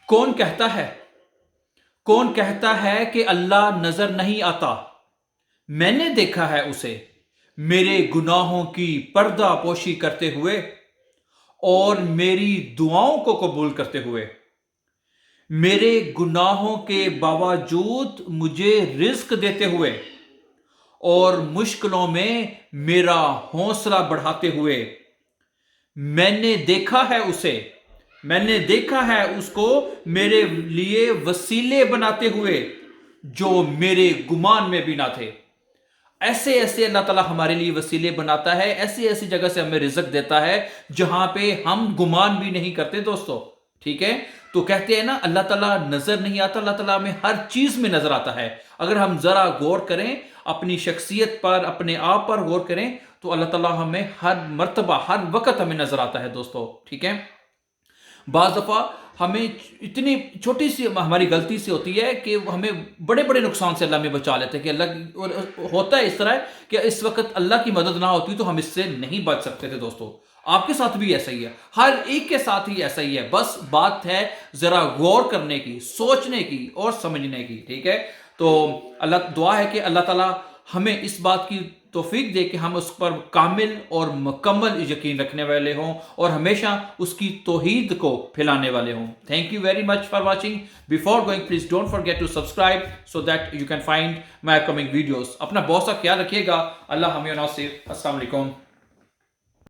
کون کہتا ہے کہ اللہ نظر نہیں آتا؟ میں نے دیکھا ہے اسے میرے گناہوں کی پردہ پوشی کرتے ہوئے اور میری دعاؤں کو قبول کرتے ہوئے، میرے گناہوں کے باوجود مجھے رزق دیتے ہوئے اور مشکلوں میں میرا حوصلہ بڑھاتے ہوئے۔ میں نے دیکھا ہے اس کو میرے لیے وسیلے بناتے ہوئے جو میرے گمان میں بھی نہ تھے۔ ایسے اللہ تعالیٰ ہمارے لیے وسیلے بناتا ہے، ایسی جگہ سے ہمیں رزق دیتا ہے جہاں پہ ہم گمان بھی نہیں کرتے دوستو، ٹھیک ہے؟ تو کہتے ہیں نا اللہ تعالیٰ نظر نہیں آتا، اللہ تعالیٰ ہمیں ہر چیز میں نظر آتا ہے۔ اگر ہم ذرا غور کریں اپنی شخصیت پر، اپنے آپ پر غور کریں تو اللہ تعالیٰ ہمیں ہر مرتبہ، ہر وقت ہمیں نظر آتا ہے دوستو، ٹھیک ہے؟ بعض دفعہ ہمیں اتنی چھوٹی سی ہماری غلطی سے ہوتی ہے کہ ہمیں بڑے بڑے نقصان سے اللہ میں بچا لیتے ہیں، کہ اللہ ہوتا ہے اس طرح کہ اس وقت اللہ کی مدد نہ ہوتی تو ہم اس سے نہیں بچ سکتے تھے دوستو۔ آپ کے ساتھ بھی ایسا ہی ہے، ہر ایک کے ساتھ ہی ایسا ہی ہے، بس بات ہے ذرا غور کرنے کی، سوچنے کی اور سمجھنے کی، ٹھیک ہے؟ تو اللہ دعا ہے کہ اللہ تعالیٰ ہمیں اس بات کی توفیق دے کہ ہم اس پر کامل اور مکمل یقین رکھنے والے ہوں اور ہمیشہ اس کی توحید کو پھیلانے والے ہوں۔ Thank you very much for watching. Before going please don't forget to subscribe so that you can find my upcoming videos. اپنا بہت سا خیال رکھیے گا۔ اللہ ہمیں ناصر۔ السلام علیکم۔